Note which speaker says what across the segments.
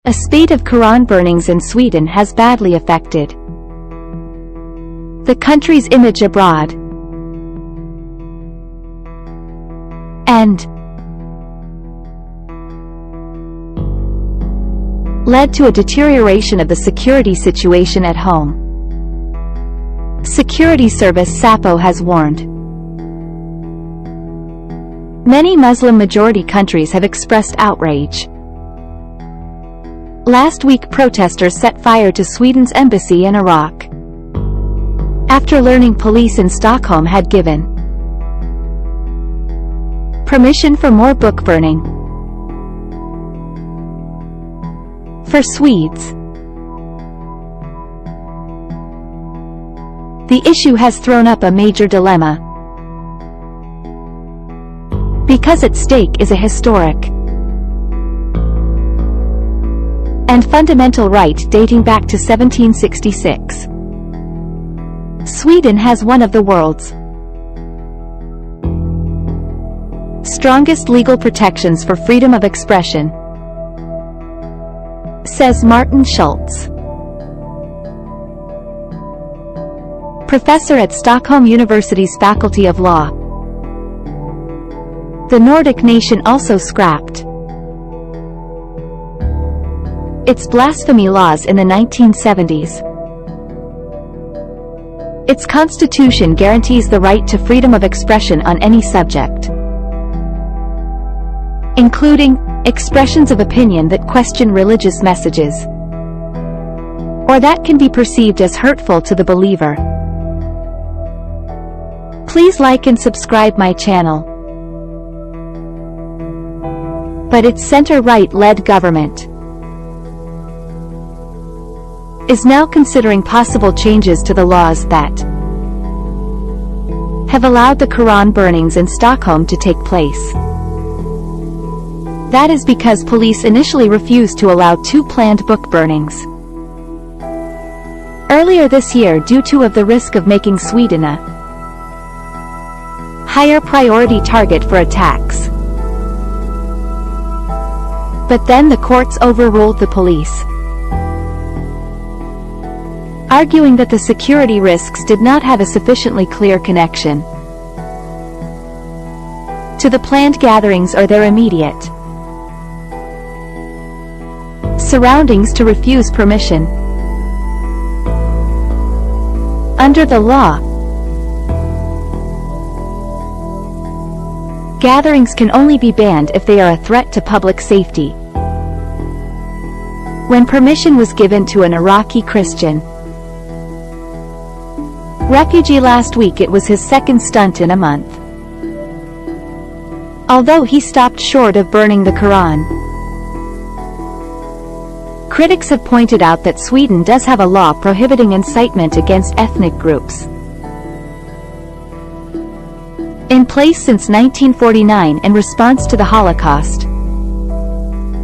Speaker 1: A spate of Quran burnings in Sweden has badly affected the country's image abroad and led to a deterioration of the security situation at home. Security service Säpo has warned. Many Muslim-majority countries have expressed outrage. Last week protesters set fire to Sweden's embassy in Iraq after learning police in Stockholm had given permission for more book burning. For Swedes, the issue has thrown up a major dilemma, because at stake is a historic and fundamental right dating back to 1766. Sweden has one of the world's strongest legal protections for freedom of expression, says Martin Schultz, professor at Stockholm University's Faculty of Law. The Nordic nation also scrapped its blasphemy laws in the 1970s. Its constitution guarantees the right to freedom of expression on any subject, including expressions of opinion that question religious messages or that can be perceived as hurtful to the believer. Please like and subscribe my channel. But its center-right led government is now considering possible changes to the laws that have allowed the Quran burnings in Stockholm to take place. That is because police initially refused to allow 2 planned book burnings earlier this year due to the risk of making Sweden a higher priority target for attacks. But then the courts overruled the police, arguing that the security risks did not have a sufficiently clear connection to the planned gatherings or their immediate surroundings to refuse permission. Under the law, gatherings can only be banned if they are a threat to public safety. When permission was given to an Iraqi Christian refugee last week, it was his second stunt in a month. Although he stopped short of burning the Quran, critics have pointed out that Sweden does have a law prohibiting incitement against ethnic groups, in place since 1949 in response to the Holocaust.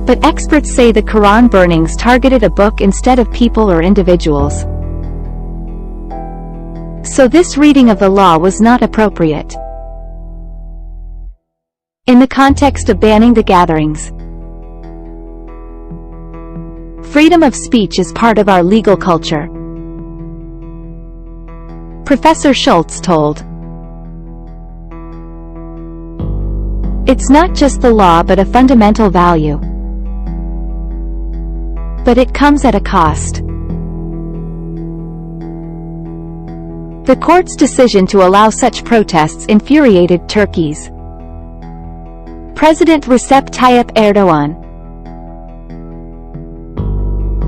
Speaker 1: But experts say the Quran burnings targeted a book instead of people or individuals. So this reading of the law was not appropriate in the context of banning the gatherings. Freedom of speech is part of our legal culture, Professor Schultz told. It's not just the law but a fundamental value. But it comes at a cost. The court's decision to allow such protests infuriated Turkey's President Recep Tayyip Erdogan,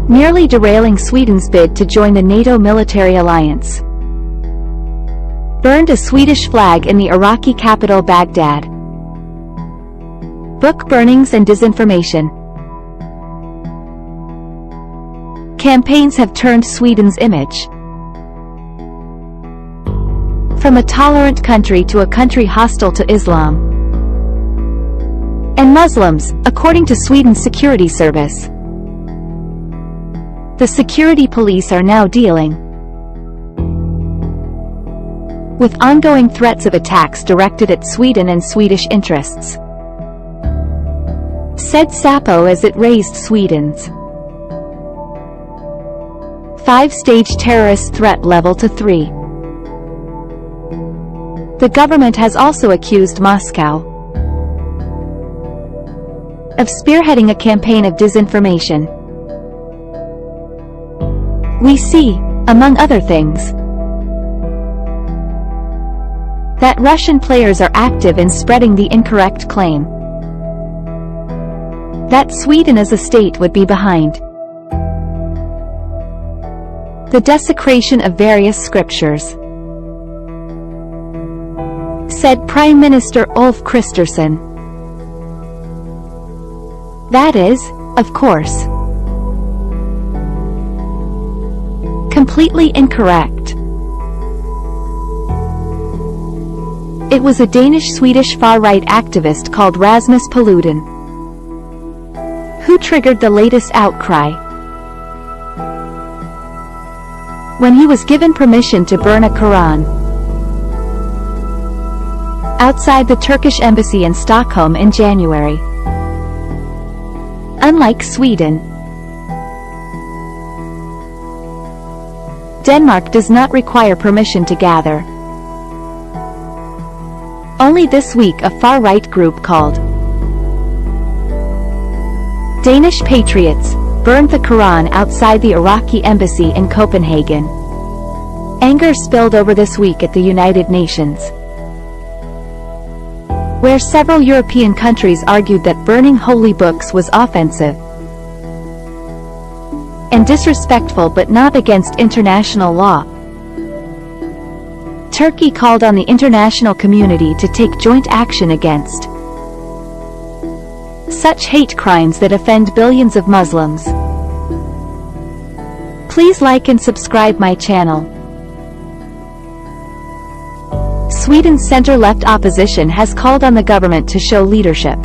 Speaker 1: nearly derailing Sweden's bid to join the NATO military alliance. Burned a Swedish flag in the Iraqi capital Baghdad. Book burnings and disinformation campaigns have turned Sweden's image from a tolerant country to a country hostile to Islam and Muslims, according to Sweden's security service. The security police are now dealing with ongoing threats of attacks directed at Sweden and Swedish interests, said Säpo as it raised Sweden's 5-stage terrorist threat level to 3. The government has also accused Moscow of spearheading a campaign of disinformation. We see, among other things, that Russian players are active in spreading the incorrect claim that Sweden as a state would be behind the desecration of various scriptures, said Prime Minister Ulf Kristersson. That is, of course, completely incorrect. It was a Danish-Swedish far-right activist called Rasmus Paludan who triggered the latest outcry when he was given permission to burn a Quran outside the Turkish embassy in Stockholm in January. Unlike Sweden, Denmark does not require permission to gather. Only this week a far-right group called Danish Patriots burned the Quran outside the Iraqi embassy in Copenhagen. Anger spilled over this week at the United Nations, where several European countries argued that burning holy books was offensive and disrespectful but not against international law. Turkey called on the international community to take joint action against such hate crimes that offend billions of Muslims. Please like and subscribe my channel. Sweden's center-left opposition has called on the government to show leadership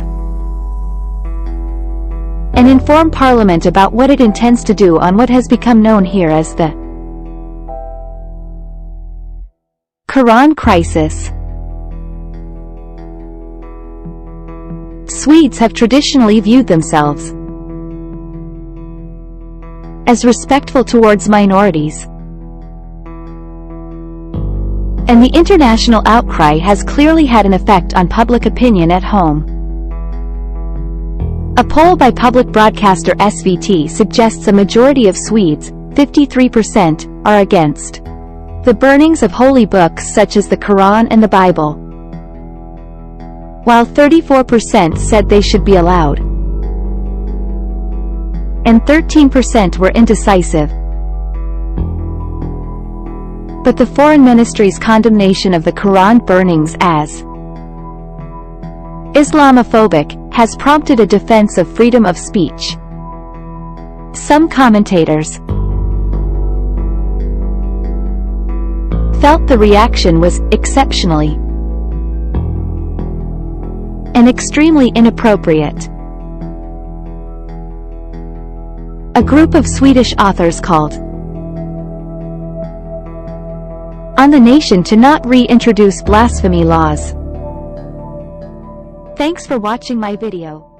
Speaker 1: and inform Parliament about what it intends to do on what has become known here as the Quran crisis. Swedes have traditionally viewed themselves as respectful towards minorities, and the international outcry has clearly had an effect on public opinion at home. A poll by public broadcaster SVT suggests a majority of Swedes, 53%, are against the burnings of holy books such as the Quran and the Bible, while 34% said they should be allowed, and 13% were indecisive. But the Foreign Ministry's condemnation of the Quran burnings as Islamophobic has prompted a defense of freedom of speech. Some commentators felt the reaction was exceptionally and extremely inappropriate. A group of Swedish authors called on the nation to not reintroduce blasphemy laws. Thanks for watching my video.